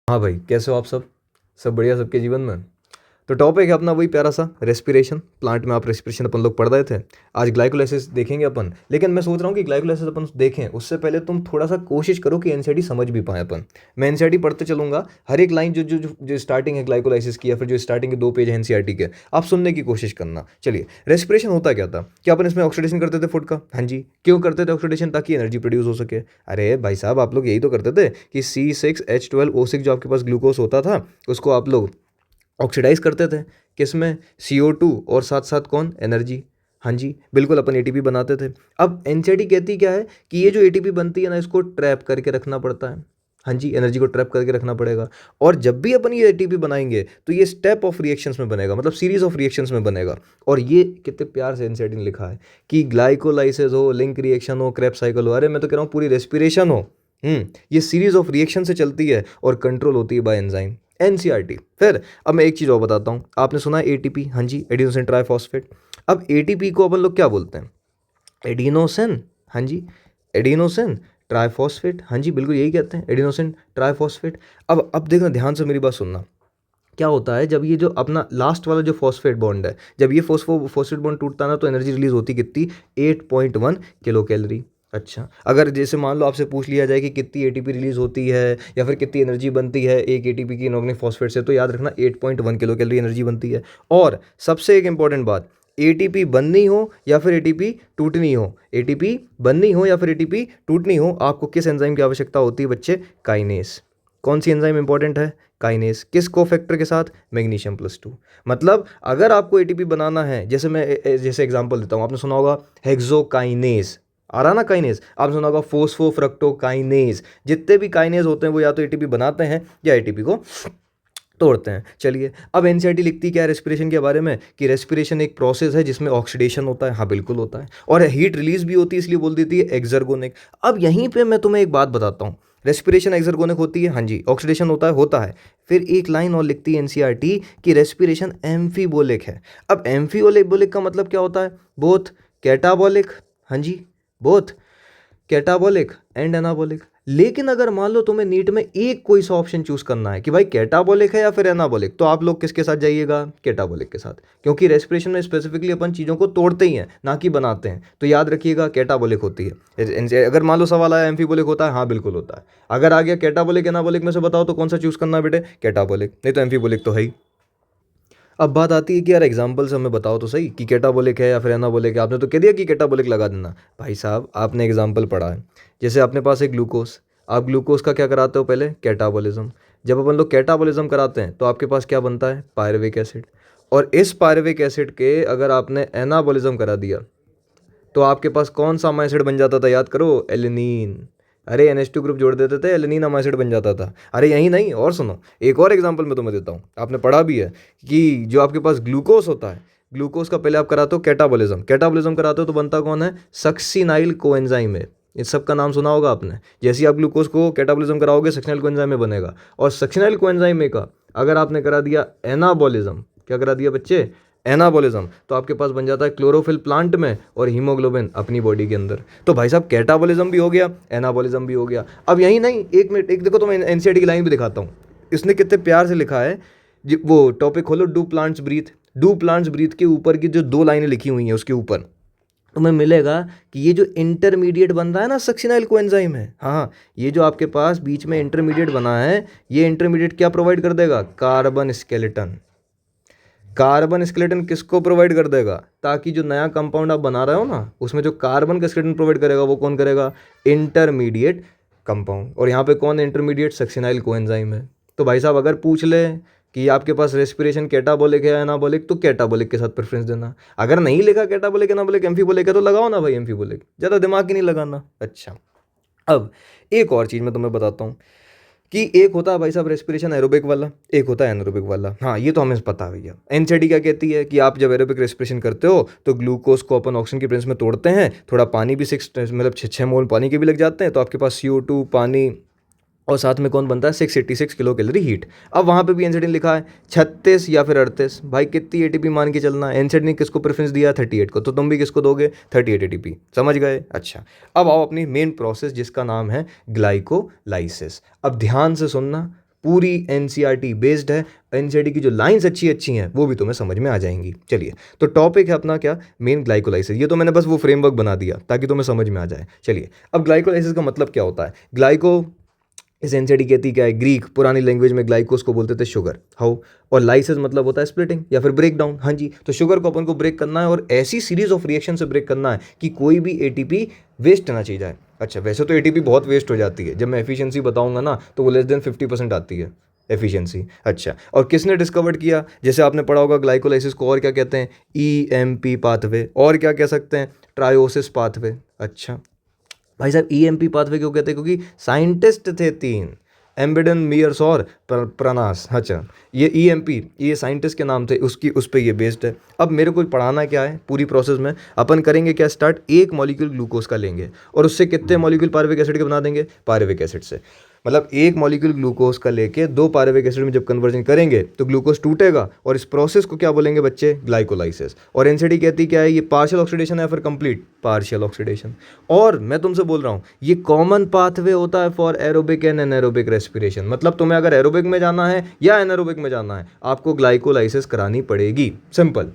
हाँ भाई, कैसे हो आप सब बढ़िया सबके जीवन में। तो टॉपिक है अपना वही प्यारा सा रेस्पिरेशन। प्लांट में आप रेस्पिरेशन अपन लोग पढ़ रहे थे। आज ग्लाइकोलाइसिस देखेंगे अपन, लेकिन मैं सोच रहा हूँ कि ग्लाइकोलाइसिस अपन देखें उससे पहले तुम थोड़ा सा कोशिश करो कि एनसीईआरटी समझ भी पाए अपन। मैं एनसीईआरटी पढ़ते चलूंगा, हर एक लाइन जो स्टार्टिंग है ग्लाइकोलाइसिस की या फिर जो स्टार्टिंग के 2 पेज है एनसीईआरटी के, आप सुनने की कोशिश करना। चलिए, रेस्पिरेशन होता क्या था? क्या अपन इसमें ऑक्सीडेशन करते थे फूड का? हाँ जी। क्यों करते थे ऑक्सीडेशन? ताकि एनर्जी प्रोड्यूस हो सके। अरे भाई साहब, आप लोग यही तो करते थे कि C6H12O6 जो आपके पास ग्लूकोज होता था, उसको आप लोग ऑक्सीडाइज करते थे। किस में? CO2 और साथ साथ कौन? एनर्जी। हाँ जी, बिल्कुल, अपन एटीपी बनाते थे। अब एनसीईआरटी कहती क्या है कि ये जो एटीपी बनती है ना, इसको ट्रैप करके रखना पड़ता है। हाँ जी, एनर्जी को ट्रैप करके रखना पड़ेगा। और जब भी अपन ये एटीपी बनाएंगे तो ये स्टेप ऑफ रिएक्शंस में बनेगा, मतलब सीरीज ऑफ रिएक्शंस में बनेगा। और ये कितने प्यार से एनसीईआरटी ने लिखा है कि ग्लाइकोलाइसिस हो, लिंक रिएक्शन हो, क्रेब्स साइकिल हो, अरे मैं तो कह रहा हूँ पूरी रेस्पिरेशन हो, ये सीरीज ऑफ रिएक्शन से चलती है और कंट्रोल होती है बाय एंजाइम। एनसीईआरटी। फिर अब मैं एक चीज़ और बताता हूँ, आपने सुना है एटीपी? हाँ जी, एडिनोसिन ट्राइफॉस्फेट। अब एटीपी को अपन लोग क्या बोलते हैं? एडिनोसिन। हाँ जी, एडिनोसिन ट्राइफॉस्फेट। हाँ जी, बिल्कुल यही कहते हैं, एडिनोसिन ट्राइफॉस्फेट। अब देखना, ध्यान से मेरी बात सुनना। क्या होता है जब ये जो अपना लास्ट वाला जो फॉस्फेट बॉन्ड है, जब ये फॉस्फेट बॉन्ड टूटता है ना, तो एनर्जी रिलीज होती कितनी? 8.1 किलो कैलोरी। अच्छा, अगर जैसे मान लो आपसे पूछ लिया जाए कि कितनी एटीपी रिलीज होती है या फिर कितनी एनर्जी बनती है एक एटीपी की इनऑर्गेनिक फॉस्फेट से, तो याद रखना 8.1 किलो कैलोरी एनर्जी बनती है। और सबसे एक इंपॉर्टेंट बात, एटीपी बननी हो या फिर एटीपी टूटनी हो, एटीपी बननी हो या फिर एटीपी टूटनी हो, आपको किस एंजाइम की आवश्यकता होती है बच्चे? काइनेस। कौन सी एंजाइम इंपॉर्टेंट है? काइनेस। किस कोफैक्टर के साथ? मैग्नीशियम+2। मतलब अगर आपको एटीपी बनाना है, जैसे एग्जांपल देता हूँ, आपने सुना होगा हेक्सोकाइनेज, आ रहा ना काइनेज, आपने सुना होगा फोस्फोफ्रक्टोकाइनेज। जितने भी काइनेज होते हैं वो या तो एटीपी बनाते हैं या एटीपी को तोड़ते हैं। चलिए, अब एनसीईआरटी लिखती क्या है रेस्पिरेशन के बारे में? कि रेस्पिरेशन एक प्रोसेस है जिसमें ऑक्सीडेशन होता है। हाँ बिल्कुल होता है। और हीट रिलीज भी होती है, इसलिए बोल देती है एक्सर्गोनिक। अब यहीं पे मैं तुम्हें एक बात बताता हूँ, रेस्पिरेशन एक्सर्गोनिक होती है, हाँ जी। ऑक्सीडेशन होता है। फिर एक लाइन और लिखती है एनसीईआरटी कि रेस्पिरेशन एम्फीबोलिक है। अब एम्फीबोलिक का मतलब क्या होता है? Both catabolic. हाँ जी, बोथ कैटाबोलिक एंड एनाबोलिक। लेकिन अगर मान लो तुम्हें नीट में एक कोई सा ऑप्शन चूज करना है कि भाई कैटाबोलिक है या फिर एनाबोलिक, तो आप लोग किसके साथ जाइएगा? कैटाबोलिक के साथ। क्योंकि रेस्पिरेशन में स्पेसिफिकली अपन चीज़ों को तोड़ते ही हैं, ना कि बनाते हैं। तो याद रखिएगा कैटाबोलिक होती है। अगर मान लो सवाल आया एम्फीबोलिक होता है, हाँ बिल्कुल होता है। अगर आ गया कैटाबोलिक एनाबोलिक में से बताओ तो कौन सा चूज करना है बेटे? कैटाबोलिक, नहीं तो एम्फीबोलिक तो है ही। अब बात आती है कि यार एग्जाम्पल से हमें बताओ तो सही कि कैटाबोलिक है या फिर एनाबोलिक है। आपने तो कह दिया कि कैटाबोलिक लगा देना। भाई साहब, आपने एग्जाम्पल पढ़ा है, जैसे अपने पास है ग्लूकोज। आप ग्लूकोज का क्या कराते हो? पहले कैटाबोलिज्म। जब अपन लोग कैटाबोलिज्म कराते हैं तो आपके पास क्या बनता है? Pyruvic acid. और इस पायरुविक एसिड के अगर आपने एनाबोलिज्म करा दिया तो आपके पास कौन सा अमाइड एसिड बन जाता था? याद करो, एलिनीन। अरे NH2 ग्रुप जोड़ देते थे, एलिनीन अमाइड एसिड बन जाता था। अरे यही नहीं, और सुनो, एक और एग्जांपल मैं तुम्हें देता हूँ, आपने पढ़ा भी है कि जो आपके पास ग्लूकोज होता है, ग्लूकोज का पहले आप कराते हो कैटाबोलिज्म। कैटाबोलिज्म कराते हो तो बनता कौन है? सक्सिनाइल कोएंजाइम है। इस सब का नाम सुना होगा आपने। जैसे ही आप ग्लूकोज को कैटाबोलिज्म कराओगे, सक्सिनाइल कोएंजाइम में बनेगा। और सक्सिनाइल कोएंजाइम में का अगर आपने करा दिया एनाबोलिज्म, क्या करा दिया बच्चे? एनाबोलिज्म, तो आपके पास बन जाता है क्लोरोफिल प्लांट में और हीमोग्लोबिन अपनी बॉडी के अंदर। तो भाई साहब, कैटाबोलिज्म भी हो गया, एनाबोलिज्म भी हो गया। अब यही नहीं, एक मिनट, एक देखो, तो मैं एनसीईआरटी की लाइन भी दिखाता हूँ। इसने कितने प्यार से लिखा है। वो टॉपिक खोलो, do plants breathe. Do plants breathe के ऊपर की जो 2 लाइनें लिखी हुई हैं उसके ऊपर तुम्हें मिलेगा कि ये जो इंटरमीडिएट बन रहा है ना, सक्सिनाइल कोएंजाइम है। हाँ, ये जो आपके पास बीच में इंटरमीडिएट बना है, ये इंटरमीडिएट क्या प्रोवाइड कर देगा? Carbon skeleton. कार्बन स्केलेटन किसको प्रोवाइड कर देगा? ताकि जो नया कंपाउंड आप बना रहे हो ना, उसमें जो कार्बन का स्केलेटन प्रोवाइड करेगा वो कौन करेगा? Intermediate compound. और यहाँ पे कौन इंटरमीडिएट? सक्सिनाइल कोएंजाइम है। तो भाई साहब, अगर पूछ ले कि आपके पास रेस्पिरेशन कैटाबोलिक है एनाबोलिक, तो कैटाबोलिक के साथ प्रेफरेंस देना। अगर नहीं लिखा कैटाबोलिक एनाबोलिक एम्फीबोलिक है तो लगाओ ना भाई एम्फीबोलिक, ज़्यादा दिमाग ही नहीं लगाना। अच्छा, अब एक और चीज़ मैं तुम्हें बताता हूँ कि एक होता है भाई साहब रेस्पिरेशन एरोबिक वाला, एक होता है एनारोबिक वाला। हाँ, ये तो हमें पता है भैया। एनसीईआरटी क्या कहती है कि आप जब एरोबिक रेस्पिरेशन करते हो तो ग्लूकोज को अपन ऑक्सीजन की प्रेजेंस में तोड़ते हैं, थोड़ा पानी भी 6 मोल पानी के भी लग जाते हैं, तो आपके पास CO2 पानी और साथ में कौन बनता है? 686 किलो कैलोरी हीट। अब वहाँ पे भी एनसीईआरटी ने लिखा है 36 या फिर 38। भाई कितनी एटीपी मान के चलना है? एनसीईआरटी ने किसको प्रेफरेंस दिया? 38 को। तो तुम भी किसको दोगे? 38 एटीपी। समझ गए? अच्छा, अब आओ अपनी मेन प्रोसेस जिसका नाम है ग्लाइकोलाइसिस। अब ध्यान से सुनना, पूरी एनसीईआरटी बेस्ड है। एनसीईआरटी की जो लाइंस अच्छी अच्छी हैं वो भी तुम्हें समझ में आ जाएंगी। चलिए, तो टॉपिक है अपना क्या, मेन ग्लाइकोलाइसिस। ये तो मैंने बस वो फ्रेमवर्क बना दिया ताकि तुम्हें समझ में आ जाए। चलिए, अब ग्लाइकोलाइसिस का मतलब क्या होता है। ग्लाइको इस एनसीईआरटी कहती क्या है, ग्रीक पुरानी लैंग्वेज में ग्लाइकोस को बोलते थे शुगर, हाउ, और लाइसिस मतलब होता है स्प्लिटिंग या फिर ब्रेक डाउन। हाँ जी, तो शुगर को अपन को ब्रेक करना है और ऐसी सीरीज ऑफ रिएक्शन से ब्रेक करना है कि कोई भी एटीपी वेस्ट ना चली जाए। अच्छा, वैसे तो एटीपी बहुत वेस्ट हो जाती है, जब मैं एफिशिएंसी बताऊंगा ना तो वो लेस देन 50% आती है एफिशिएंसी। अच्छा, और किसने डिस्कवर्ड किया, जैसे आपने पढ़ा होगा ग्लाइकोलाइसिस को और क्या कहते हैं, ईएमपी पाथवे, और क्या कह सकते हैं, ट्रायोसिस पाथवे। अच्छा भाई साहब, ईएमपी पाथवे क्यों कहते हैं, क्योंकि साइंटिस्ट थे तीन, एम्बिडन, मियर्स और प्रनास। अच्छा, ये ईएमपी ये साइंटिस्ट के नाम थे, उसकी उस पर ये बेस्ड है। अब मेरे को पढ़ाना क्या है, पूरी प्रोसेस में अपन करेंगे क्या स्टार्ट, एक मॉलिक्यूल ग्लूकोज का लेंगे और उससे कितने मॉलिक्यूल पायरुविक एसिड के बना देंगे, पायरुविक एसिड से। मतलब एक मॉलिक्यूल ग्लूकोज का लेके दो पायरुविक एसिड में जब कन्वर्जन करेंगे तो ग्लूकोज टूटेगा और इस प्रोसेस को क्या बोलेंगे बच्चे, ग्लाइकोलाइसिस। और एनसीईआरटी कहती क्या है, ये पार्शियल ऑक्सीडेशन है या फिर कंप्लीट पार्शियल ऑक्सीडेशन। और मैं तुमसे बोल रहा हूँ ये कॉमन पाथवे होता है for aerobic and anaerobic respiration. मतलब तुम्हें अगर एरोबिक में जाना है या एनारोबिक में जाना है आपको ग्लाइकोलाइसिस करानी पड़ेगी, सिंपल।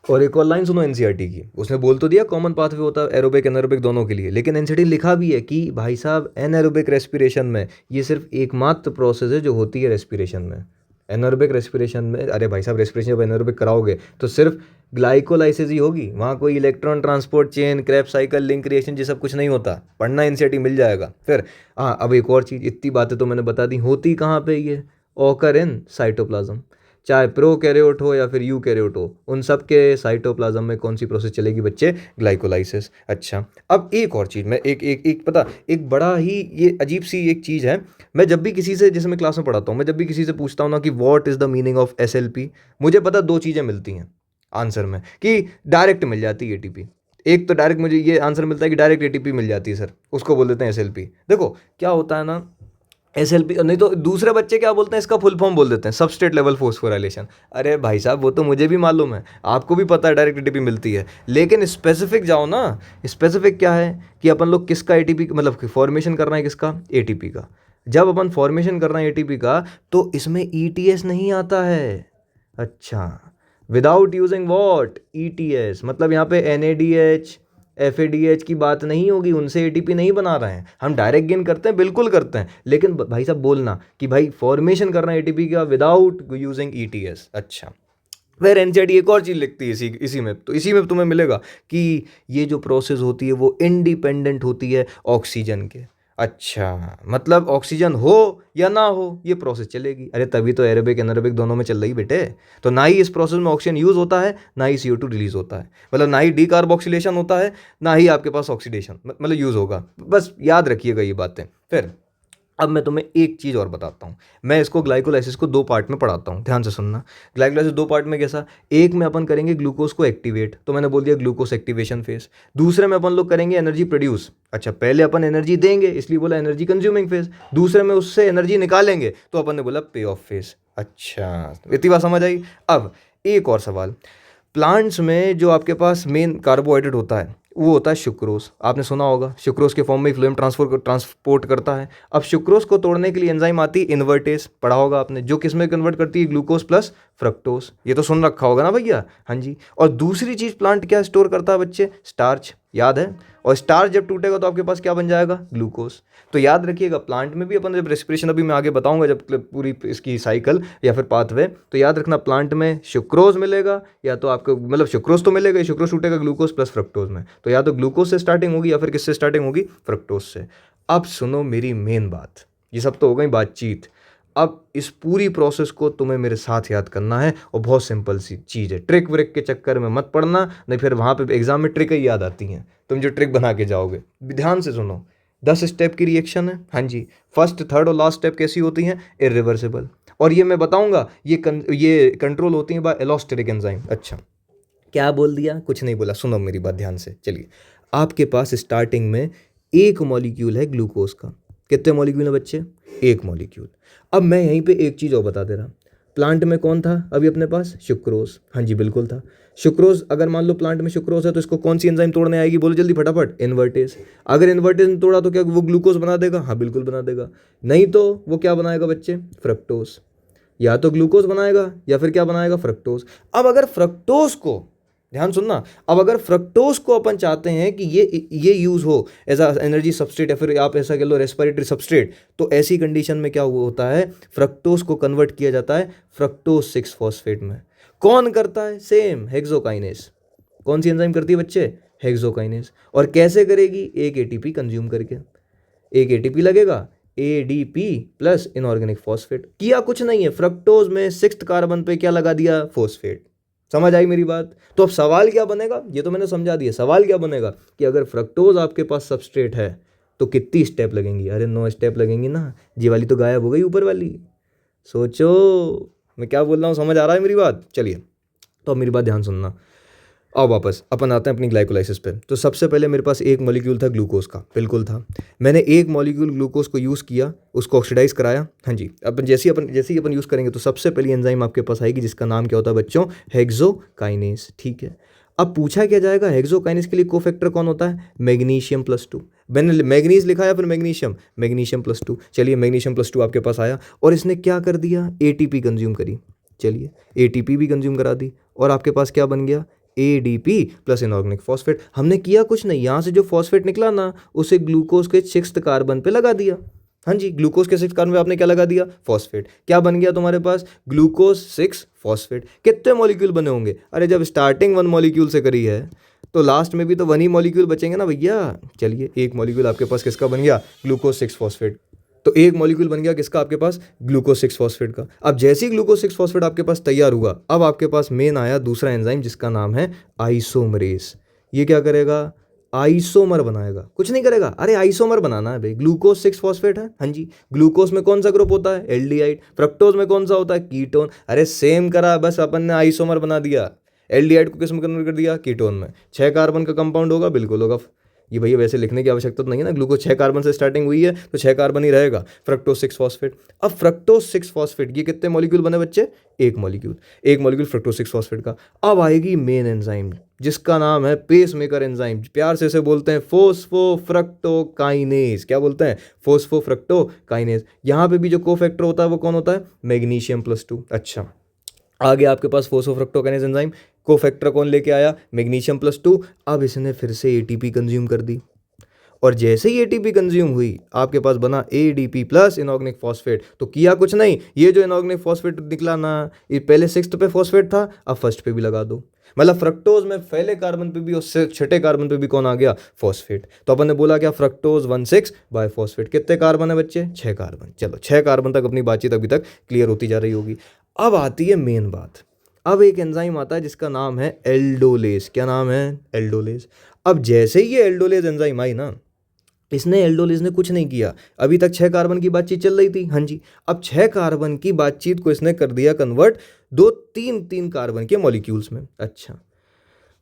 और एक और लाइन सुनो एनसीईआरटी की, उसने बोल तो दिया कॉमन पाथवे होता है एरोबिक एनारोबिक दोनों के लिए, लेकिन एनसीईआरटी लिखा भी है कि भाई साहब एनारोबिक रेस्पिरेशन में ये सिर्फ एकमात्र प्रोसेस है जो होती है रेस्पिरेशन में। एनारोबिक रेस्पिरेशन में, अरे भाई साहब रेस्पिरेशन जब एनारोबिक कराओगे तो सिर्फ ग्लाइकोलाइसिस ही होगी, वहाँ कोई electron transport chain, Krebs cycle, link reaction ये सब कुछ नहीं होता। पढ़ना एनसीईआरटी मिल जाएगा। फिर हाँ, अब एक और चीज़, इतनी बातें तो मैंने बता दी, होती कहाँ पे ये, ऑकर इन साइटोप्लाज्म। चाहे प्रोकैरियोट हो या फिर यूकैरियोट हो, उन सब के साइटोप्लाज्म में कौन सी प्रोसेस चलेगी बच्चे, ग्लाइकोलाइसिस। अच्छा, अब एक और चीज़ मैं एक एक एक पता, एक बड़ा ही ये अजीब सी एक चीज़ है। मैं जब भी किसी से, जैसे मैं क्लास में पढ़ाता हूँ, मैं जब भी किसी से पूछता हूँ ना कि what is the meaning of SLP, मुझे पता दो चीज़ें मिलती हैं आंसर में, कि डायरेक्ट मिल जाती है एटीपी। एक तो डायरेक्ट मुझे ये आंसर मिलता है कि डायरेक्ट एटीपी मिल जाती है सर, उसको बोल देते हैं एसएलपी। देखो क्या होता है ना, एसएलपी नहीं तो दूसरे बच्चे क्या बोलते हैं, इसका फुल फॉर्म बोल देते हैं सबस्ट्रेट लेवल फोस्फोराइलेशन। अरे भाई साहब वो तो मुझे भी मालूम है, आपको भी पता है डायरेक्ट एटीपी मिलती है, लेकिन स्पेसिफिक जाओ ना। स्पेसिफिक क्या है कि अपन लोग किसका एटीपी, मतलब फॉर्मेशन कर रहे हैं किसका, एटीपी का। जब अपन फॉर्मेशन कर रहे हैं एटीपी का तो इसमें ईटीएस नहीं आता है। अच्छा, विदाउट यूजिंग वॉट, ईटीएस, मतलब यहाँ पे एनएडीएच, एफ की बात नहीं होगी, उनसे एटीपी नहीं बना रहे हैं हम, डायरेक्ट गेन करते हैं, बिल्कुल करते हैं, लेकिन भाई साहब बोलना कि भाई फॉर्मेशन कर रहे हैं एटीपी का विदाउट यूजिंग ईटीएस। अच्छा, फिर एनसीईआरटी एक और चीज़ लिखती है इसी इसी में, तो इसी में तुम्हें मिलेगा कि ये जो प्रोसेस होती है वो इंडिपेंडेंट होती है ऑक्सीजन के। अच्छा, मतलब ऑक्सीजन हो या ना हो ये प्रोसेस चलेगी। अरे तभी तो एरोबिक एनारोबिक दोनों में चल रही बेटे। तो ना ही इस प्रोसेस में ऑक्सीजन यूज़ होता है, ना ही CO2 रिलीज होता है, मतलब ना ही डीकार्बोक्सिलेशन होता है, ना ही आपके पास ऑक्सीडेशन मतलब यूज़ होगा। बस याद रखिएगा ये बातें। फिर अब मैं तुम्हें एक चीज़ और बताता हूँ। मैं इसको ग्लाइकोलाइसिस को दो पार्ट में पढ़ाता हूँ, ध्यान से सुनना। ग्लाइकोलाइसिस दो पार्ट में कैसा, एक में अपन करेंगे ग्लूकोज को एक्टिवेट, तो मैंने बोल दिया ग्लूकोज एक्टिवेशन फेज। दूसरे में अपन लोग करेंगे एनर्जी प्रोड्यूस। अच्छा, पहले अपन एनर्जी देंगे इसलिए बोला एनर्जी कंज्यूमिंग फेज, दूसरे में उससे एनर्जी निकालेंगे तो अपन ने बोला पे ऑफ फेज। अच्छा, इतनी बात समझ आई। अब एक और सवाल, प्लांट्स में जो आपके पास मेन कार्बोहाइड्रेट होता है वो होता है सुक्रोज। आपने सुना होगा सुक्रोज के फॉर्म में फ्लोएम ट्रांसपोर्ट करता है। अब सुक्रोज को तोड़ने के लिए एंजाइम आती है इन्वर्टेज, पढ़ा होगा आपने, जो किस में कन्वर्ट करती है, ग्लूकोज प्लस फ्रक्टोज। ये तो सुन रखा होगा ना भैया, हाँ जी। और दूसरी चीज़ प्लांट क्या स्टोर करता है बच्चे, स्टार्च, याद है। और स्टार्च जब टूटेगा तो आपके पास क्या बन जाएगा, ग्लूकोज। तो याद रखिएगा प्लांट में भी अपन जब रेस्पिरेशन, अभी मैं आगे बताऊंगा जब पूरी इसकी साइकिल या फिर पाथवे, तो याद रखना प्लांट में सुक्रोज मिलेगा या तो आपको, मतलब सुक्रोज तो मिलेगा ही, सुक्रोज टूटेगा ग्लूकोज प्लस फ्रक्टोज में, तो या तो ग्लूकोज से स्टार्टिंग होगी या फिर किससे स्टार्टिंग होगी, फ्रक्टोज से। अब सुनो मेरी मेन बात, ये सब तो हो गई बातचीत। अब इस पूरी प्रोसेस को तुम्हें मेरे साथ याद करना है और बहुत सिंपल सी चीज़ है, ट्रिक व्रिक के चक्कर में मत पड़ना, नहीं फिर वहाँ पे एग्जाम में ट्रिक ही याद आती हैं, तुम जो ट्रिक बना के जाओगे। ध्यान से सुनो, 10 स्टेप की रिएक्शन है, हाँ जी। फर्स्ट, थर्ड और लास्ट स्टेप कैसी होती हैं, इरिवर्सिबल। और ये मैं बताऊंगा ये कंट्रोल होती हैं बाय एलोस्टेरिक एंजाइम। अच्छा, क्या बोल दिया, कुछ नहीं बोला, सुनो मेरी बात ध्यान से। चलिए, आपके पास स्टार्टिंग में एक मॉलिक्यूल है ग्लूकोज का, कितने मॉलिक्यूल है बच्चे, एक मॉलिक्यूल। अब मैं यहीं पे एक चीज़ और बता दे रहा, प्लांट में कौन था अभी अपने पास? सुक्रोज। हाँ जी बिल्कुल था। सुक्रोज, अगर मान लो प्लांट में सुक्रोज है तो इसको कौन सी एंजाइम तोड़ने आएगी? बोलो जल्दी फटाफट। इन्वर्टेज। अगर इन्वर्टेज ने तोड़ा तो क्या वो ग्लूकोज बना देगा? हाँ बिल्कुल बना देगा। नहीं तो वो क्या बनाएगा बच्चे? फ्रक्टोज। या तो ग्लूकोज बनाएगा या फिर क्या बनाएगा? फ्रक्टोज। अब अगर फ्रक्टोज को, ध्यान सुनना, अब अगर फ्रक्टोज को अपन चाहते हैं कि ये यूज हो एज अ एनर्जी सबस्ट्रेट या फिर आप ऐसा कह लो रेस्पिरेटरी सबस्ट्रेट, तो ऐसी कंडीशन में क्या होता है? फ्रक्टोज को कन्वर्ट किया जाता है फ्रक्टोज 6 फॉस्फेट में। कौन करता है? Same hexokinase. कौन सी एंजाइम करती है बच्चे? हेक्सोकाइनेज। और कैसे करेगी? एक एटीपी कंज्यूम करके। एक एटीपी लगेगा, एडीपी प्लस इनऑर्गेनिक फॉस्फेट। किया कुछ नहीं है, फ्रक्टोज में 6th कार्बन पे क्या लगा दिया? फॉस्फेट। समझ आई मेरी बात? तो अब सवाल क्या बनेगा? ये तो मैंने समझा दिया। सवाल क्या बनेगा कि अगर फ्रक्टोज आपके पास सबस्ट्रेट है तो कितनी स्टेप लगेंगी? अरे 9 स्टेप लगेंगी ना। ये वाली तो गायब हो गई ऊपर वाली। सोचो मैं क्या बोल रहा हूँ, समझ आ रहा है मेरी बात? चलिए तो अब मेरी बात ध्यान सुनना। अब वापस अपन आते हैं अपनी ग्लाइकोलाइसिस पे। तो सबसे पहले मेरे पास एक मॉलिक्यूल था ग्लूकोज का, बिल्कुल था। मैंने एक मॉलिक्यूल ग्लूकोज को यूज़ किया, उसको ऑक्सीडाइज कराया। हाँ जी, अपन जैसे ही अपन यूज़ करेंगे तो सबसे पहली एंजाइम आपके पास आएगी जिसका नाम क्या होता है बच्चों? हेक्सोकाइनेज। ठीक है। अब पूछा क्या जाएगा हेक्सोकाइनेज के लिए कोफैक्टर कौन होता है? मैग्नीशियम +2। मैंने मैग्नीज लिखा या फिर मैग्नीशियम? मैग्नीशियम +2। चलिए मैग्नीशियम +2 आपके पास आया और इसने क्या कर दिया? एटीपी कंज्यूम करी। चलिए एटीपी भी कंज्यूम करा दी और आपके पास क्या बन गया? ADP plus inorganic phosphate. हमने किया कुछ नहीं, यहाँ से जो फॉस्फेट निकला ना उसे ग्लूकोज के 6th कार्बन पे लगा दिया। हाँ जी, ग्लूकोज के 6th कार्बन पे आपने क्या लगा दिया? फॉस्फेट। क्या बन गया तुम्हारे पास? Glucose 6 phosphate. कितने मॉलिक्यूल बने होंगे? अरे जब स्टार्टिंग 1 मॉलिक्यूल से करी है तो लास्ट में भी तो 1 ही मॉलिक्यूल बचेंगे ना भैया। चलिए एक मॉलिक्यूल आपके पास किसका बन गया? Glucose 6 phosphate. तो एक मॉलिक्यूल बन गया किसका आपके पास? ग्लूकोज 6 फॉस्फेट का। अब जैसे ही ग्लूकोज 6 फॉस्फेट आपके पास तैयार हुआ, अब आपके पास मेन आया दूसरा एंजाइम जिसका नाम है आइसोमरेज। ये क्या करेगा? आइसोमर बनाएगा। कुछ नहीं करेगा, अरे आइसोमर बनाना है भाई। ग्लूकोज 6 फॉस्फेट है, हाँ जी। ग्लूकोज में कौन सा ग्रुप होता है? एल्डिहाइड। फ्रक्टोज में कौन सा होता है? कीटोन। अरे सेम करा, बस अपन ने आइसोमर बना दिया। एल्डिहाइड को किस में कन्वर्ट कर दिया? कीटोन में। 6 कार्बन का कंपाउंड होगा, बिल्कुल होगा। ये भैया वैसे लिखने की आवश्यकता तो नहीं है ना, ग्लूकोज 6 कार्बन से स्टार्टिंग हुई है तो 6 कार्बन ही रहेगा। Fructose 6 phosphate. अब फ्रक्टोज 6 फॉस्फेट ये कितने मॉलिक्यूल बने बच्चे? एक मॉलिक्यूल फ्रक्टोज 6 फॉस्फेट का। अब आएगी मेन एंजाइम जिसका नाम है पेस मेकर एंजाइम। प्यार से इसे बोलते हैं फोस्फोफ्रक्टोकाइनेज। क्या बोलते हैं? फोस्फोफ्रक्टोकाइनेज। यहाँ पे भी जो कोफैक्टर होता है वो कौन होता है? मैग्नीशियम +2। अच्छा, आ गया आपके पास फोस्फोफ्रक्टोकाइनेज एंजाइम। कोफैक्टर कौन लेके आया? मैग्नीशियम +2। अब इसने फिर से एटीपी कंज्यूम कर दी और जैसे ही एटीपी कंज्यूम हुई आपके पास बना एडीपी प्लस इनऑर्गेनिक फॉस्फेट। तो किया कुछ नहीं, ये जो इनऑर्गेनिक फॉस्फेट निकला ना, ये पहले 6th पे फॉस्फेट था, अब 1st पे भी लगा दो। मतलब फ्रक्टोज में पहले कार्बन पे भी और 6ठे कार्बन पे भी कौन आ गया? फॉस्फेट। तो अपन ने बोला क्या? Fructose 1,6 bi phosphate. कितने कार्बन है बच्चे? 6 कार्बन। चलो 6 कार्बन तक अपनी बातचीत अभी तक क्लियर होती जा रही होगी। अब आती है मेन बात। अब एक एंजाइम आता है जिसका नाम है एल्डोलेज। क्या नाम है? एल्डोलेज। अब जैसे ही ये एल्डोलेज एंजाइम आई ना, इसने एल्डोलेज ने कुछ नहीं किया। अभी तक 6 कार्बन की बातचीत चल रही थी, हाँ जी। अब 6 कार्बन की बातचीत को इसने कर दिया कन्वर्ट 2-3 कार्बन के मॉलिक्यूल्स में। अच्छा,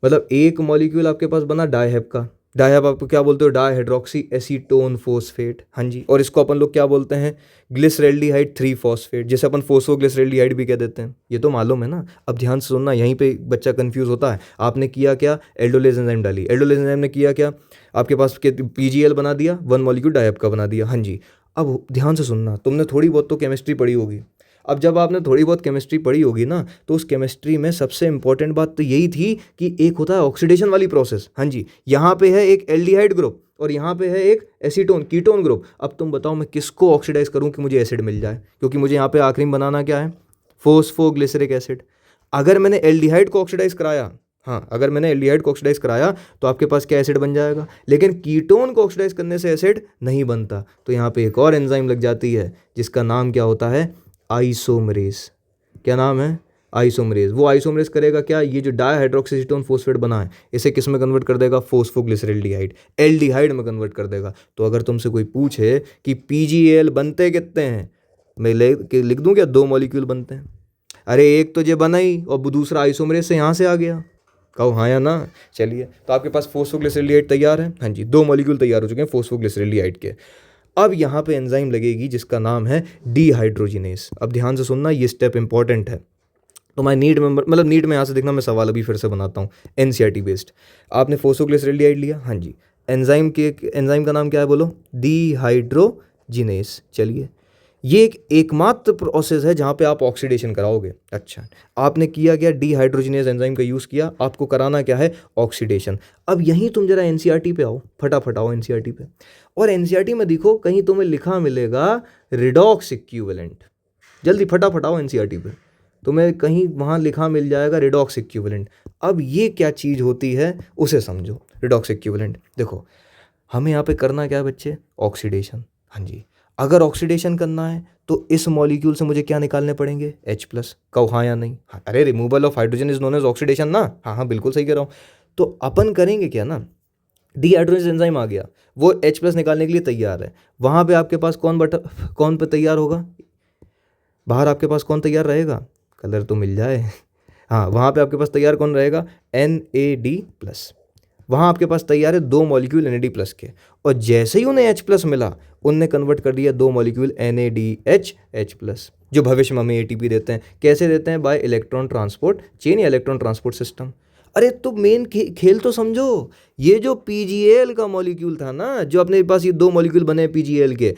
मतलब एक मॉलिक्यूल आपके पास बना डायहेप का। डायहेप आपको क्या बोलते हो? Dihydroxy acetone phosphate. हाँ जी, और इसको अपन लोग क्या बोलते हैं? ग्लिसरेल्डिहाइड 3 फॉस्फेट, जैसे अपन फोस्फोग्लिसरेल्डिहाइड भी कह देते हैं। ये तो मालूम है ना। अब ध्यान से सुनना, यहीं पे बच्चा कंफ्यूज होता है। आपने किया क्या? एल्डोलेज एंजाइम डाली। एल्डोलेज एंजाइम ने किया क्या? आपके पास पीजीएल बना दिया, 1 मॉलिक्यूल डायहेप का बना दिया। हाँ जी। अब ध्यान से सुनना, तुमने थोड़ी बहुत तो केमिस्ट्री पढ़ी होगी। अब जब आपने थोड़ी बहुत केमिस्ट्री पढ़ी होगी ना, तो उस केमिस्ट्री में सबसे इंपॉर्टेंट बात तो यही थी कि एक होता है ऑक्सीडेशन वाली प्रोसेस। हाँ जी, यहाँ पे है एक एल्डिहाइड ग्रुप और यहाँ पे है एक एसीटोन कीटोन ग्रुप। अब तुम बताओ मैं किसको ऑक्सीडाइज करूँ कि मुझे एसिड मिल जाए, क्योंकि मुझे यहाँ पे आखिरी में बनाना क्या है? फोस्फोग्लिसरिक एसिड। अगर मैंने एल्डिहाइड को ऑक्सीडाइज कराया, हाँ, अगर मैंने एल्डिहाइड को ऑक्सीडाइज कराया तो आपके पास क्या एसिड बन जाएगा? लेकिन कीटोन को ऑक्सीडाइज करने से एसिड नहीं बनता। तो यहाँ पे एक और एंजाइम लग जाती है जिसका नाम क्या होता है? आइसोमरेज। क्या नाम है? आइसोमरेज। वो आइसोमरेज करेगा क्या? ये जो डायहाइड्रोक्सीटोन फोस्फेट बना है इसे किस में कन्वर्ट कर देगा? फोस्फोग्लिसरेल्डिहाइड, एल्डिहाइड में कन्वर्ट कर देगा। तो अगर तुमसे कोई पूछे कि पीजीएल बनते कितने हैं, मैं लिख दूं क्या? 2 मॉलिक्यूल बनते हैं। अरे एक तो ये बना ही और दूसरा आइसोमरेज से यहाँ से आ गया। कहो हाँ या ना। चलिए, तो आपके पास फोस्फोग्लिसरेल्डिहाइड तैयार है। हाँ जी, 2 मॉलिक्यूल तैयार हो चुके हैं फोस्फोग्लिसरेल्डिहाइड के। अब यहाँ पे एंजाइम लगेगी जिसका नाम है डीहाइड्रोजिनेस। अब ध्यान से सुनना, ये स्टेप इंपॉर्टेंट है। तो मैं नीट में मतलब नीट में यहाँ से देखना, मैं सवाल अभी फिर से बनाता हूँ एनसीईआरटी बेस्ड। आपने फोस्फोग्लिसरेल्डिहाइड लिया, हाँ जी। एंजाइम का नाम क्या है बोलो? डीहाइड्रोजिनेस। चलिए, ये एक एकमात्र प्रोसेस है जहाँ पे आप ऑक्सीडेशन कराओगे। अच्छा, आपने किया क्या? डीहाइड्रोजिनेज एंजाइम का यूज़ किया, आपको कराना क्या है? ऑक्सीडेशन। अब यहीं तुम जरा एनसीईआरटी पे आओ, फटाफट आओ एनसीईआरटी पे, और एनसीईआरटी में देखो कहीं तुम्हें लिखा मिलेगा रिडॉक्स इक्विवेलेंट। जल्दी फटाफट आओ एनसीईआरटी पे, तुम्हें कहीं वहाँ लिखा मिल जाएगा रिडॉक्स इक्विवेलेंट। अब ये क्या चीज़ होती है उसे समझो। रिडॉक्स इक्विवेलेंट देखो, हमें यहाँ पे करना क्या है बच्चे? ऑक्सीडेशन। हाँ जी, अगर ऑक्सीडेशन करना है तो इस मॉलिक्यूल से मुझे क्या निकालने पड़ेंगे? H+। कहो हाँ या नहीं? हाँ, अरे removal of hydrogen is known as oxidation ना। हाँ हाँ, बिल्कुल सही कह रहा हूँ। तो अपन करेंगे क्या ना, डीहाइड्रोजिनेज एंजाइम आ गया, वो H+ निकालने के लिए तैयार है। वहाँ पे आपके पास कौन पे तैयार होगा? बाहर आपके पास कौन तैयार रहेगा? कलर तो मिल जाए। हाँ, वहाँ पे आपके पास तैयार कौन रहेगा? NAD+। वहाँ आपके पास तैयार है 2 मॉलिक्यूल NAD+ के, और जैसे ही उन्हें H+ मिला, उनने कन्वर्ट कर दिया 2 मॉलिक्यूल NADH H+, जो भविष्य में हमें ATP देते हैं। कैसे देते हैं? बाय इलेक्ट्रॉन ट्रांसपोर्ट चेन या इलेक्ट्रॉन ट्रांसपोर्ट सिस्टम। अरे तो मेन खेल तो समझो, ये जो PgAl का मॉलिक्यूल था ना, जो अपने पास ये 2 मॉलिक्यूल बने PgAl के,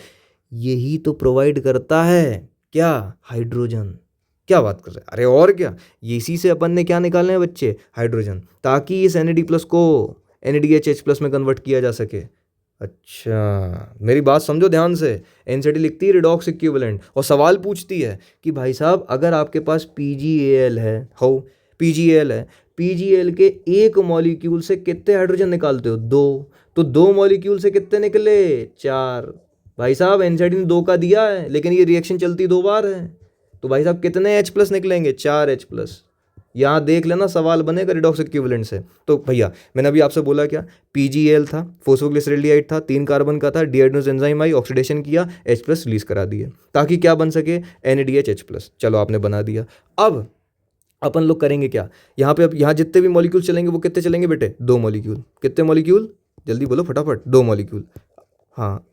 यही तो प्रोवाइड करता है क्या? हाइड्रोजन। क्या बात कर रहे हैं? अरे और क्या, इसी से अपन ने क्या निकालना है बच्चे? हाइड्रोजन, ताकि इस NAD+ को NADH+ में कन्वर्ट किया जा सके। अच्छा, मेरी बात समझो ध्यान से। एनसीईआरटी लिखती है रिडॉक्स इक्विवेलेंट, और सवाल पूछती है कि भाई साहब अगर आपके पास PgAl है, PgAl है, PgAl के एक मॉलिक्यूल से कितने हाइड्रोजन निकालते हो? 2। तो 2 मॉलिक्यूल से कितने निकले? 4। भाई साहब एनसीईआरटी ने 2 का दिया है, लेकिन ये रिएक्शन चलती 2 बार है, तो भाई साहब कितने H+ निकलेंगे? 4 H+। यहाँ देख लेना, सवाल बनेगा रिडॉक्स इक्विवेलेंट से। तो भैया मैंने अभी आपसे बोला क्या? PgAl था, फोस्फोग्लिसरेल्डिहाइड था, 3 कार्बन का था, डीहाइड्रोजिनेज एंजाइम आई, ऑक्सीडेशन किया, H+ रिलीज करा दिए, ताकि क्या बन सके? NADH H+। चलो आपने बना दिया। अब अपन लोग करेंगे क्या? यहाँ पे अब यहाँ जितने भी मॉलिक्यूल चलेंगे वो कितने चलेंगे बेटे? 2 मॉलिक्यूल। कितने मॉलिक्यूल? जल्दी बोलो फटाफट। 2 मॉलिक्यूल। हाँ,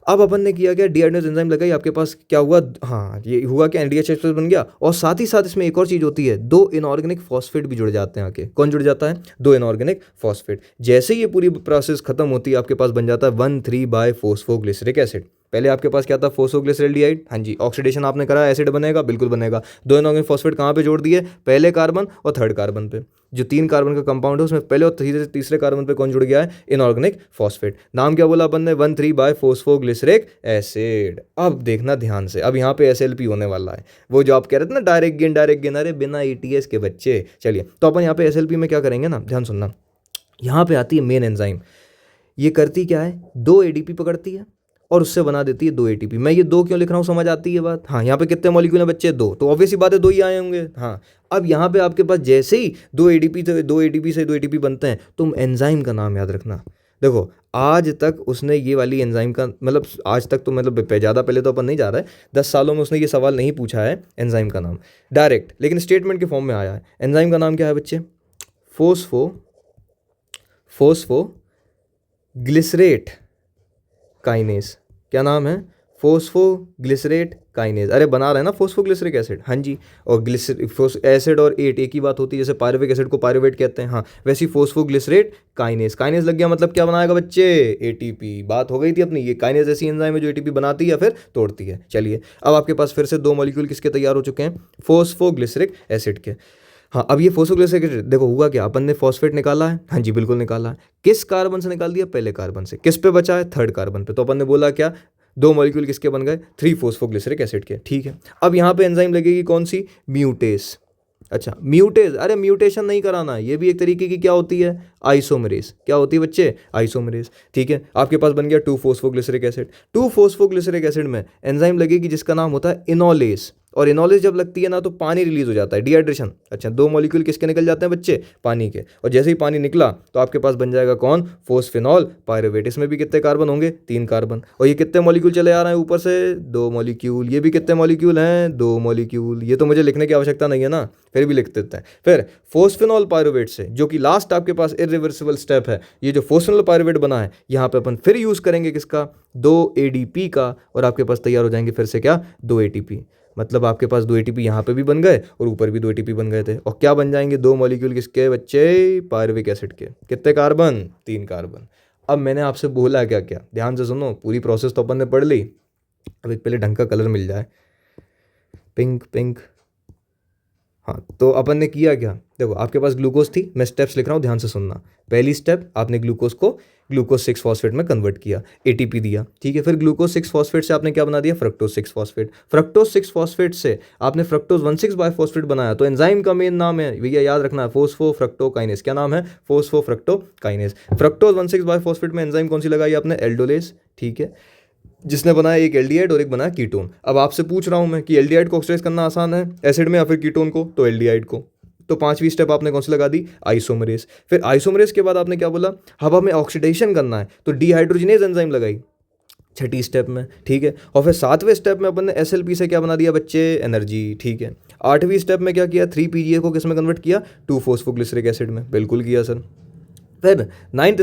अब अपन ने किया क्या? डीहाइड्रोजिनेज एंजाइम लगाई, आपके पास क्या हुआ? हाँ, ये हुआ कि NADH+ बन गया, और साथ ही साथ इसमें एक और चीज़ होती है, 2 इनऑर्गेनिक फॉस्फेट भी जुड़ जाते हैं आके। कौन जुड़ जाता है? 2 इनऑर्गेनिक फॉस्फेट। जैसे ही ये पूरी प्रोसेस खत्म होती है, आपके पास बन जाता है 1,3-बाय-फोस्फोग्लिसरिक एसिड। पहले आपके पास क्या था? फोस्फोग्लिसरेल्डिहाइड। हाँ जी, ऑक्सीडेशन आपने करा, एसिड बनेगा, बिल्कुल बनेगा। 2 इनऑर्गेनिक फॉस्फेट कहाँ पे जोड़ दिए? पहले कार्बन और थर्ड कार्बन पे। जो 3 कार्बन का कंपाउंड है उसमें पहले और तीसरे कार्बन पे कौन जुड़ गया है? Inorganic phosphate. नाम क्या बोला अपन ने? 1,3-बाय-फोस्फोग्लिसरिक एसिड। अब देखना ध्यान से, अब यहाँ पे SLP होने वाला है, वो जो आप कह रहे थे ना डायरेक्ट गेन, अरे बिना ETS के बच्चे। चलिए, तो अपन यहाँ पे SLP में क्या करेंगे ना, ध्यान सुनना। यहाँ पे आती है मेन एंजाइम। ये करती क्या है? 2 ADP पकड़ती है और उससे बना देती है 2 ATP। मैं ये 2 क्यों लिख रहा हूँ, समझ आती है बात? हाँ, यहाँ पे कितने मॉलिक्यूल हैं बच्चे? 2। तो ऑब्वियस ही बात है 2 ही आए होंगे। हाँ, अब यहाँ पे आपके पास जैसे ही 2 ADP से 2 ATP बनते हैं, तुम एंजाइम का नाम याद रखना। देखो, आज तक उसने ये वाली एंजाइम का मतलब, आज तक तो मतलब ज़्यादा पहले तो अपन नहीं जा रहा है, 10 सालों में उसने ये सवाल नहीं पूछा है एंजाइम का नाम डायरेक्ट, लेकिन स्टेटमेंट के फॉर्म में आया है। एंजाइम का नाम क्या है बच्चे? फोस्फोग्लिसरेट काइनेज। क्या नाम है? फोस्फोग्लिसरेट काइनेज। अरे बना रहे हैं ना फोस्फोग्लिसरिक एसिड। हाँ जी, और एसिड और एट एक ही बात होती है, जैसे पायरुविक एसिड को पायरुवेट कहते हैं। हाँ, वैसे फोस्फोग्लिसरेट काइनेज। काइनेज लग गया मतलब क्या बनाएगा बच्चे? ATP। बात हो गई थी अपनी। ये काइनेज ऐसी एंजाइम है जो ATP बनाती है या फिर तोड़ती है। चलिए, अब आपके पास फिर से 2 मॉलिक्यूल किसके तैयार हो चुके हैं? फोस्फोग्लिसरिक एसिड के। हाँ, अब ये फोस्फोग्लिसरिक एसिड देखो हुआ क्या, अपन ने फॉस्फेट निकाला है। हाँ जी, बिल्कुल निकाला है। किस कार्बन से निकाल दिया? पहले कार्बन से। किस पे बचा है? थर्ड कार्बन पे। तो अपन ने बोला क्या? 2 मॉलिक्यूल किसके बन गए? 3 फोस्फोग्लिसरिक एसिड के। ठीक है, अब यहाँ पे एंजाइम लगेगी कौन सी? म्यूटेस। अच्छा, म्यूटेज, अरे म्यूटेशन नहीं कराना, ये भी एक तरीके की क्या होती है? आइसोमरेज। क्या होती है बच्चे? आइसोमरेज। ठीक है, आपके पास बन गया 2 फोस्फोग्लिसरिक एसिड। 2 फोस्फोग्लिसरिक एसिड में एंजाइम लगेगी जिसका नाम होता है इनोलेस, और इनोलिस जब लगती है ना तो पानी रिलीज हो जाता है, डिहाइड्रेशन। अच्छा, 2 मॉलिक्यूल किसके निकल जाते हैं बच्चे, पानी के, और जैसे ही पानी निकला तो आपके पास बन जाएगा कौन, फोस्फेनॉल पायरुवेट। इसमें भी कितने कार्बन होंगे, 3 कार्बन। और ये कितने मॉलिक्यूल चले आ रहे हैं ऊपर से, 2 मॉलिक्यूल। ये भी कितने मॉलिक्यूल हैं, 2 मॉलिक्यूल। ये तो मुझे लिखने की आवश्यकता नहीं है ना, फिर भी लिख देते हैं। फिर फोस्फेनॉल पायरुवेट से, जो कि लास्ट आपके पास इरिवर्सिबल स्टेप है, ये जो फोस्फेनॉल पायरुवेट बना है, यहाँ पे अपन फिर यूज करेंगे किसका, 2 ADP का, और आपके पास तैयार हो जाएंगे फिर से क्या, 2 ATP। मतलब आपके पास 2 ATP यहाँ पे भी बन गए और ऊपर भी 2 ATP बन गए थे। और क्या बन जाएंगे, 2 मॉलिक्यूल किसके बच्चे, पायरुविक एसिड के। कितने कार्बन, 3 कार्बन। अब मैंने आपसे बोला क्या क्या, ध्यान से सुनो, पूरी प्रोसेस तो अपन ने पढ़ ली। अब एक पहले ढंग का कलर मिल जाए, पिंक पिंक। हाँ, तो अपन ने किया क्या, देखो आपके पास ग्लूकोज थी, मैं स्टेप्स लिख रहा हूँ, ध्यान से सुनना। पहली स्टेप, आपने ग्लूकोज को ग्लूकोज 6 फॉस्फेट में कन्वर्ट किया, ATP दिया, ठीक है। फिर ग्लूकोज 6 फॉस्फेट से आपने क्या बना दिया, फ्रक्टोज 6 फॉस्फेट। फ्रक्टोज 6 फॉस्फेट से आपने फ्रक्टोज 1,6 बायफॉस्फेट बनाया। तो एंजाइम का मेन नाम है भैया, याद रखना है, फोस्फोफ्रक्टोकाइनेस। क्या नाम है, फोस्फोफ्रक्टोकाइनेस। फ्रक्टोज 1,6 बायफॉस्फेट में एंजाइम कौन सी लगाई आपने, एल्डोलेज, ठीक है, जिसने बनाया एक एल्डिहाइड और एक बनाया कीटोन। अब आपसे पूछ रहा हूं मैं कि एल्डिहाइड को ऑक्सीडाइज करना आसान है एसिड में या फिर कीटोन को, तो एल्डिहाइड को। तो 5वीं स्टेप आपने कौन सी लगा दी, आइसोमरेज। फिर आइसोमरेज के बाद आपने क्या बोला, हवा में ऑक्सीडेशन करना है, तो डीहाइड्रोजनेज एंजाइम लगाई 6ठी स्टेप में, ठीक है। और फिर 7वें स्टेप में अपन ने SLP से क्या बना दिया बच्चे, एनर्जी, ठीक है। 8वीं स्टेप में क्या किया, 3 PGA को किस में कन्वर्ट किया, 2 फोस्फोग्लिसरिक एसिड में, बिल्कुल किया सर। फिर 9th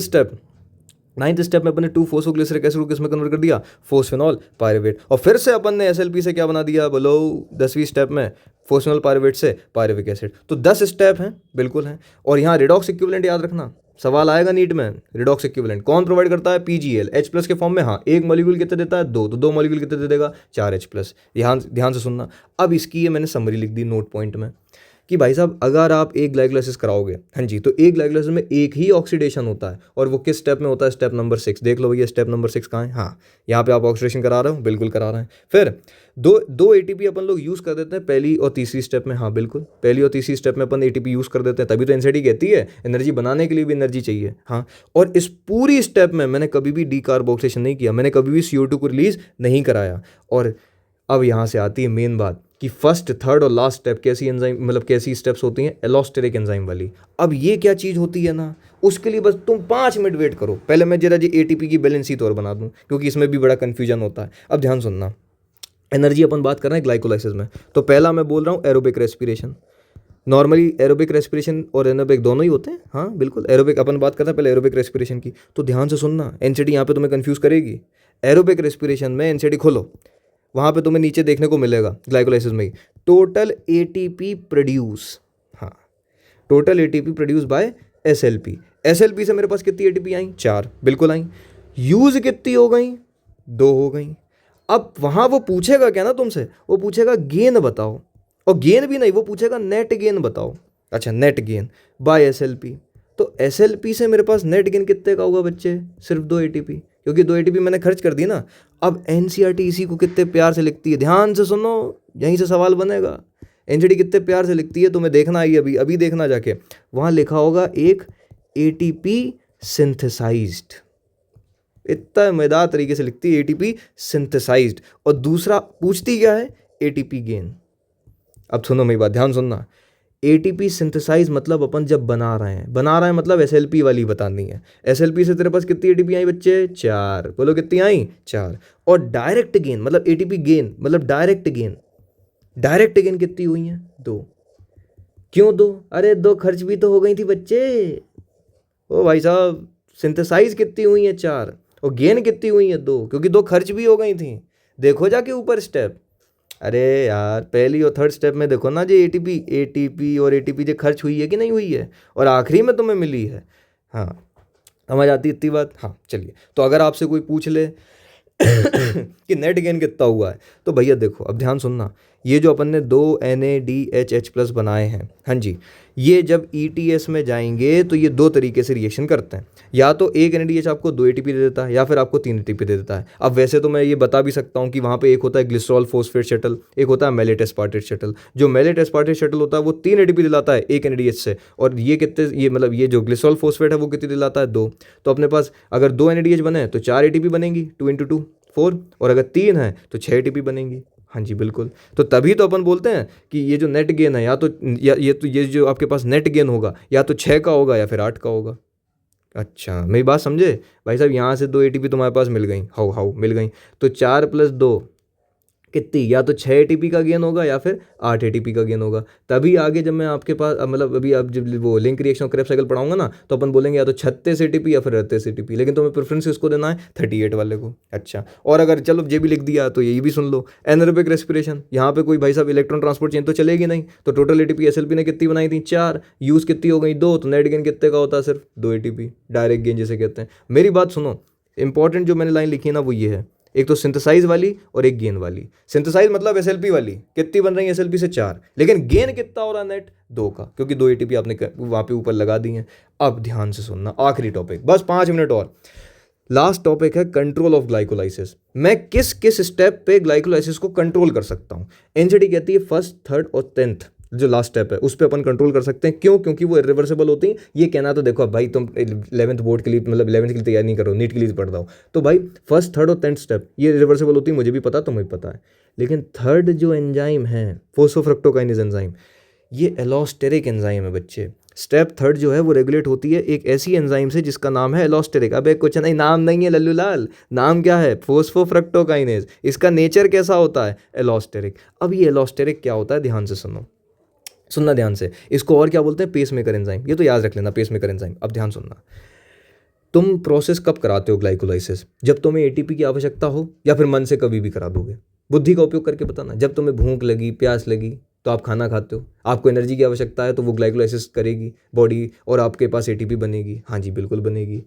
स्टेप में अपन ने 2 फोस्फोग्लिसरिक एसिड को किसमें कन्वर्ट कर दिया, फोस्फेनॉल पायरुवेट। और फिर से अपन ने SLP से क्या बना दिया, बोलो 10वीं स्टेप में, फोस्फेनॉल पायरुवेट से पायरुविक एसिड। तो 10 स्टेप हैं, बिल्कुल हैं। और यहाँ रिडॉक्स इक्विवेलेंट याद रखना, सवाल आएगा नीट में। रिडॉक्स इक्विवेलेंट कौन प्रोवाइड करता है, PGL, H+ के फॉर्म में। हाँ, एक मॉलिक्यूल कितने देता है, 2, तो 2 मॉलिक्यूल कितने दे देगा, 4H+। ध्यान से सुनना। अब इसकी ये मैंने समरी लिख दी नोट पॉइंट में कि भाई साहब अगर आप एक ग्लाइकोलाइसिस कराओगे, हाँ जी, तो एक ग्लाइकोलाइसिस में एक ही ऑक्सीडेशन होता है, और वो किस स्टेप में होता है, स्टेप नंबर 6। देख लो भैया स्टेप नंबर 6 कहाँ है, हाँ यहाँ पे आप ऑक्सीडेशन करा रहे हो, बिल्कुल करा रहे हैं। फिर दो ATP अपन लोग यूज़ कर देते हैं पहली और तीसरी स्टेप में, हाँ बिल्कुल, पहली और तीसरी स्टेप में अपन ATP यूज़ कर देते हैं, तभी तो NCT कहती है एनर्जी बनाने के लिए भी एनर्जी चाहिए, हाँ। और इस पूरी स्टेप में मैंने कभी भी डीकार्बोक्सिलेशन नहीं किया, मैंने कभी भी CO2 को रिलीज नहीं कराया। और अब यहाँ से आती है मेन बात कि फर्स्ट, थर्ड और लास्ट स्टेप कैसी एंजाइम, मतलब कैसी स्टेप्स होती हैं, एलोस्टेरिक एंजाइम वाली। अब ये क्या चीज़ होती है ना, उसके लिए बस तुम 5 मिनट वेट करो। पहले मैं जरा जी ATP की बैलेंसी तौर बना दूं, क्योंकि इसमें भी बड़ा कन्फ्यूजन होता है। अब ध्यान सुनना, एनर्जी अपन बात कर रहे हैं ग्लाइकोलाइसिस में, तो पहला मैं बोल रहा हूँ aerobic respiration. Normally aerobic respiration और एनारोबिक दोनों ही होते हैं, हाँ बिल्कुल। एरोबिक अपन बात करते हैं पहले एरोबिक रेस्पिरेशन की, तो ध्यान से सुनना, NCT यहाँ पे तुम्हें कंफ्यूज करेगी। एरोबिक रेस्पिरेशन में NCT खोलो, वहाँ पे तुम्हें नीचे देखने को मिलेगा ग्लाइकोलाइसिस में ही टोटल ATP प्रोड्यूस, हाँ total ATP produce by SLP से मेरे पास कितनी ATP आई, 4, बिल्कुल आई। यूज कितनी हो गई, 2 हो गई। अब वहाँ वो पूछेगा क्या ना तुमसे, वो पूछेगा गेन बताओ, और गेन भी नहीं, वो पूछेगा नेट गेन बताओ। अच्छा, नेट गेन बाय SLP, तो SLP से मेरे पास नेट गेन कितने का होगा बच्चे, सिर्फ 2 ATP, क्योंकि 2 ATP मैंने खर्च कर दी ना। अब NCERT इसी को कितने प्यार से लिखती है, ध्यान से सुनो, यहीं से सवाल बनेगा। NCERT कितने प्यार से लिखती है, तुम्हें देखना आई अभी देखना जाके, वहाँ लिखा होगा एक ATP सिंथेसाइज्ड, इतना मजेदार तरीके से लिखती है ATP सिंथेसाइज्ड। और दूसरा पूछती क्या है, ATP गेन। अब सुनो मेरी बात, ध्यान सुनना। ATP सिंथेसाइज मतलब अपन जब बना रहे हैं मतलब SLP वाली बतानी है। SLP से तेरे पास कितनी ATP आई बच्चे, 4, बोलो कितनी आई, 4। और डायरेक्ट गेन मतलब ATP गेन मतलब डायरेक्ट गेन कितनी हुई है, 2। क्यों 2, अरे 2 खर्च भी तो हो गई थी बच्चे। ओ भाई साहब, सिंथेसाइज कितनी हुई है, 4, और गेन कितनी हुई है, 2, क्योंकि 2 खर्च भी हो गई थी। देखो जाके ऊपर स्टेप, अरे यार पहली और थर्ड स्टेप में देखो ना जी, ATP और ATP जो खर्च हुई है कि नहीं हुई है, और आखिरी में तुम्हें मिली है, हाँ समझ आती इतनी बात। हाँ चलिए, तो अगर आपसे कोई पूछ ले कि नेट गेन कितना हुआ है, तो भैया देखो अब ध्यान सुनना, ये जो अपन ने 2 NADHH+ बनाए हैं, हाँ जी, ये जब ETS में जाएंगे तो ये 2 तरीके से रिएक्शन करते हैं। या तो एक NADH आपको 2 ATP दे देता है, या फिर आपको 3 ATP दे देता है। अब वैसे तो मैं ये बता भी सकता हूँ कि वहाँ पे एक होता है ग्लिसरॉल फॉस्फेट शटल, एक होता है मैलेट एस्पार्टेट शटल। जो मैलेट एस्पार्टेट शटल होता है वो 3 ATP दिलाता है एक NADH से, और ये कितने, ये मतलब ये जो ग्लिसरॉल फॉस्फेट है वो कितनी दिलाता है, 2। तो अपने पास अगर 2 NADH बने तो 4 ATP बनेगी, 2 × 2 4, और अगर 3 है तो 6 ATP बनेंगी। हाँ जी बिल्कुल। तो तभी तो अपन बोलते हैं कि ये जो नेट गेन है या तो ये जो आपके पास नेट गेन होगा या तो 6 का होगा या फिर 8 का होगा। अच्छा मेरी बात समझे भाई साहब, यहाँ से 2 एटीपी तुम्हारे पास मिल गई, हाउ हाउ मिल गई। तो 4 + 2 कितनी, या तो 6 एटीपी का गेन होगा या फिर 8 एटीपी का गेन होगा। तभी आगे जब मैं आपके पास मतलब अभी अब जब वो लिंक रिएक्शन और क्रेब साइकिल पढ़ाऊंगा ना, तो अपन बोलेंगे या तो 36 एटीपी या फिर 38 एटीपी, लेकिन तुम्हें प्रेफरेंस किसको देना है, 38 वाले को। अच्छा, और अगर चलो ये भी लिख दिया तो ये भी सुन लो, एनरोबिक रेस्पिरेशन, यहाँ पे कोई भाई साहब इलेक्ट्रॉन ट्रांसपोर्ट चेन तो चलेगी नहीं, तो टोटल एटीपी एसएलपी ने कितनी बनाई थी, 4, यूज कितनी हो गई 2, तो नेट गेन कितने का होता है, सिर्फ 2 एटीपी, डायरेक्ट गेन जिसे कहते हैं। मेरी बात सुनो, इंपॉर्टेंट जो मैंने लाइन लिखी है ना वो ये है, एक तो सिंथेसाइज वाली और एक गेन वाली। सिंथेसाइज मतलब एसएलपी वाली कितनी बन रही है, एसएलपी से 4, लेकिन गेन कितना हो रहा है नेट 2 का, क्योंकि 2 एटीपी आपने वहां पे ऊपर लगा दी है। अब ध्यान से सुनना, आखिरी टॉपिक, बस 5 मिनट और, लास्ट टॉपिक है कंट्रोल ऑफ ग्लाइकोलाइसिस। मैं किस किस स्टेप पे ग्लाइकोलाइसिस को कंट्रोल कर सकता हूँ। एनसीडी कहती है फर्स्ट, थर्ड और 10th जो लास्ट स्टेप है उस पर अपन कंट्रोल कर सकते हैं। क्यों? क्योंकि वो इरिवर्सिबल होती हैं। ये कहना तो देखो भाई तुम 11th बोर्ड के लिए मतलब 11th के लिए तैयारी नहीं करो, नीट के लिए पढ़ रहा हो, तो भाई फर्स्ट, थर्ड और 10th स्टेप ये रिवर्सिबल होती है, मुझे भी पता, तुम्हें भी पता है। लेकिन थर्ड जो एंजाइम है फोस्फोफ्रक्टोकाइनेज एंजाइम, ये एलोस्टेरिक एंजाइम है बच्चे। स्टेप थर्ड जो है वो रेगुलेट होती है एक ऐसी एंजाइम से जिसका नाम है एलोस्टेरिक। अब एक कुछ नहीं, नाम नहीं है लल्लू लाल, नाम क्या है, फोस्फोफ्रक्टोकाइनेज। इसका नेचर कैसा होता है, एलोस्टेरिक। अब ये एलोस्टेरिक क्या होता है, ध्यान से सुनना ध्यान से, इसको और क्या बोलते हैं, पेसमेकर एंजाइम, ये तो याद रख लेना, पेसमेकर एंजाइम। अब ध्यान सुनना, तुम प्रोसेस कब कराते हो ग्लाइकोलाइसिस, जब तुम्हें एटीपी की आवश्यकता हो या फिर मन से कभी भी करा दोगे, बुद्धि का उपयोग करके बताना। जब तुम्हें भूख लगी, प्यास लगी तो आप खाना खाते हो, आपको एनर्जी की आवश्यकता है तो वो ग्लाइकोलाइसिस करेगी बॉडी और आपके पास एटीपी बनेगी। हाँ जी बिल्कुल बनेगी।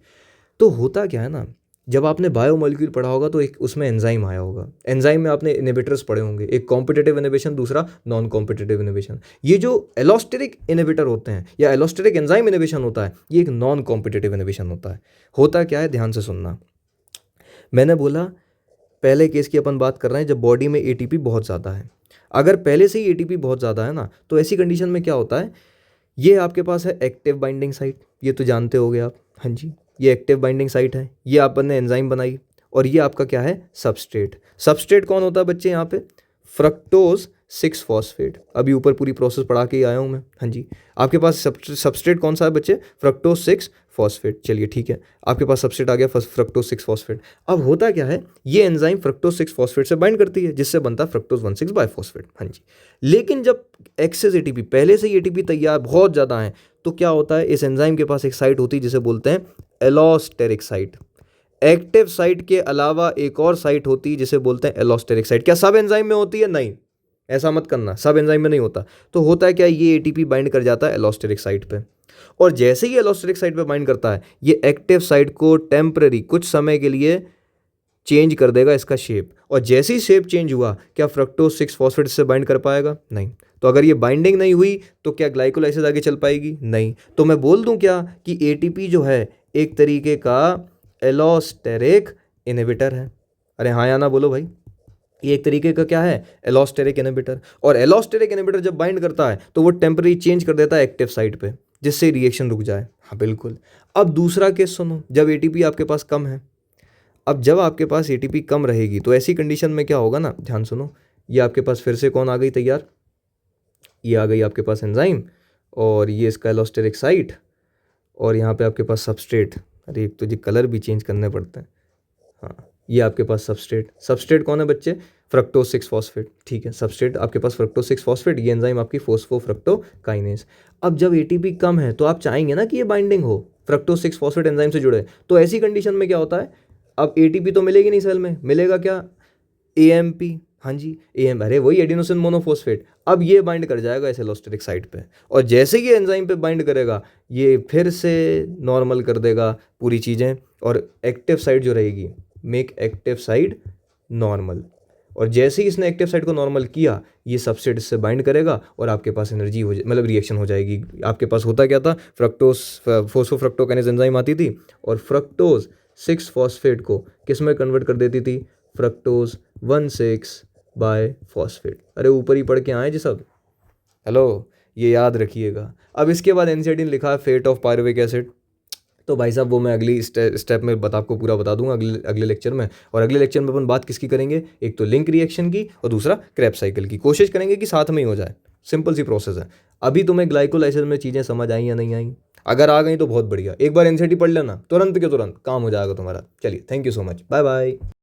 तो होता क्या है ना, जब आपने बायोमोलिक्यूल पढ़ा होगा तो एक उसमें एंजाइम आया होगा, एंजाइम में आपने इनहिबिटर्स पढ़े होंगे, एक कॉम्पिटिटिव इनहिबिशन, दूसरा नॉन कॉम्पिटिटिव इनहिबिशन। ये जो एलोस्टेरिक इनहिबिटर होते हैं या एलोस्टेरिक एंजाइम इनहिबिशन होता है, ये एक नॉन कॉम्पिटिटिव इनहिबिशन होता है। होता क्या है, ध्यान से सुनना, मैंने बोला पहले केस की अपन बात कर रहे हैं जब बॉडी में एटीपी बहुत ज़्यादा है। अगर पहले से ही एटीपी बहुत ज़्यादा है ना, तो ऐसी कंडीशन में क्या होता है, ये आपके पास है एक्टिव बाइंडिंग साइट, ये तो जानते होगे आप, हाँ जी, ये एक्टिव बाइंडिंग साइट है, ये अपन ने एंजाइम बनाई, और ये आपका क्या है, सबस्ट्रेट। सबस्ट्रेट कौन होता है बच्चे यहाँ पे, फ्रक्टोज 6 फॉस्फेट। अभी ऊपर पूरी प्रोसेस पढ़ा के ही आया हूँ मैं, हाँ जी। आपके पास सबस्ट्रेट कौन सा है बच्चे, फ्रक्टोज 6 फॉस्फेट। चलिए ठीक है, आपके पास सबस्ट्रेट आ गया फ्रक्टोज 6 फॉस्फेट। अब होता क्या है, ये एंजाइम फ्रक्टोज 6 फॉस्फेट से बाइंड करती है जिससे बनता है फ्रक्टोज 1,6 बाइफॉस्फेट, हाँ जी। लेकिन जब एक्सेस एटीपी, पहले से ही एटीपी तैयार बहुत ज़्यादा है, तो क्या होता है, इस एंजाइम के पास एक साइट होती है जिसे बोलते हैं एलोस्टेरिक साइट। एक्टिव साइट के अलावा एक और साइट होती है जिसे बोलते हैं एलोस्टेरिक साइट। क्या सब एंजाइम में होती है, नहीं, ऐसा मत करना, सब एंजाइम में नहीं होता। तो होता है क्या, ये एटीपी बाइंड कर जाता है एलोस्टेरिक साइट पे, और जैसे ही एलोस्टेरिक साइट पे बाइंड करता है, ये एक्टिव साइट को टेम्पररी कुछ समय के लिए चेंज कर देगा इसका शेप, और जैसे ही शेप चेंज हुआ, क्या फ्रक्टोज 6 फॉस्फेट से बाइंड कर पाएगा, नहीं। तो अगर ये बाइंडिंग नहीं हुई तो क्या ग्लाइकोलाइसिस आगे चल पाएगी, नहीं। तो मैं बोल दूं क्या कि एटीपी जो है एक तरीके का एलोस्टेरिक इनहिबिटर है। अरे हाँ या ना बोलो भाई, ये एक तरीके का क्या है, एलोस्टेरिक इनहिबिटर। और एलोस्टेरिक इनहिबिटर जब बाइंड करता है तो वो टेम्पररी चेंज कर देता है एक्टिव साइट पे, जिससे रिएक्शन रुक जाए। हाँ बिल्कुल। अब दूसरा केस सुनो, जब एटीपी आपके पास कम है। अब जब आपके पास एटीपी कम रहेगी तो ऐसी कंडीशन में क्या होगा ना, ध्यान सुनो, ये आपके पास फिर से कौन आ गई तैयार, ये आ गई आपके पास एंजाइम, और ये इसका एलोस्टेरिक साइट, और यहाँ पे आपके पास सबस्ट्रेट। अरे एक तो ये कलर भी चेंज करने पड़ते हैं, हाँ, ये आपके पास सबस्ट्रेट। सबस्ट्रेट कौन है बच्चे, फ्रक्टोज 6 फॉस्फेट, ठीक है, सबस्ट्रेट आपके पास फ्रक्टोज 6 फॉस्फेट, ये एंजाइम आपकी फोस्फोफ्रक्टोकाइनेज। अब जब एटीपी कम है तो आप चाहेंगे ना कि ये बाइंडिंग हो, फ्रक्टोज 6 फॉस्फेट एंजाइम से जुड़े, तो ऐसी कंडीशन में क्या होता है, अब एटीपी तो मिलेगी नहीं सेल में, मिलेगा क्या, एएमपी, हाँ जी एएम, अरे वही एडिनोसिन मोनोफॉस्फेट। अब ये बाइंड कर जाएगा इस एलोस्टेरिक साइट पे, और जैसे ही ये एंजाइम पे बाइंड करेगा, ये फिर से नॉर्मल कर देगा पूरी चीज़ें, और एक्टिव साइट जो रहेगी, मेक एक्टिव साइट नॉर्मल, और जैसे ही इसने एक्टिव साइट को नॉर्मल किया, ये सबस्ट्रेट इससे बाइंड करेगा और आपके पास एनर्जी हो मतलब रिएक्शन हो जाएगी। आपके पास होता क्या था, फ्रक्टोज फोस्फोफ्रक्टोकाइनेज एंजाइम आती थी और फ्रक्टोज 6 फॉस्फेट को किस में कन्वर्ट कर देती थी, फ्रक्टोज 1,6 बाइफॉस्फेट। अरे ऊपर ही पढ़ के आए जी सब, हेलो, ये याद रखिएगा। अब इसके बाद एनसीईआरटी ने लिखा है फेट ऑफ पायरुविक एसिड। तो भाई साहब वो मैं अगली स्टेप में आपको पूरा बता दूंगा अगले अगले लेक्चर में। और अगले लेक्चर में अपन बात किसकी करेंगे, एक तो लिंक रिएक्शन की और दूसरा क्रेब्स साइकिल की। कोशिश करेंगे कि साथ में ही हो जाए, सिंपल सी प्रोसेस है। अभी तुम्हें ग्लाइकोलाइसिस में चीज़ें समझ आई या नहीं आई? अगर आ गई तो बहुत बढ़िया, एक बार एनसीईआरटी पढ़ लेना, तुरंत के तुरंत काम हो जाएगा तुम्हारा। चलिए, thank you so much, bye bye.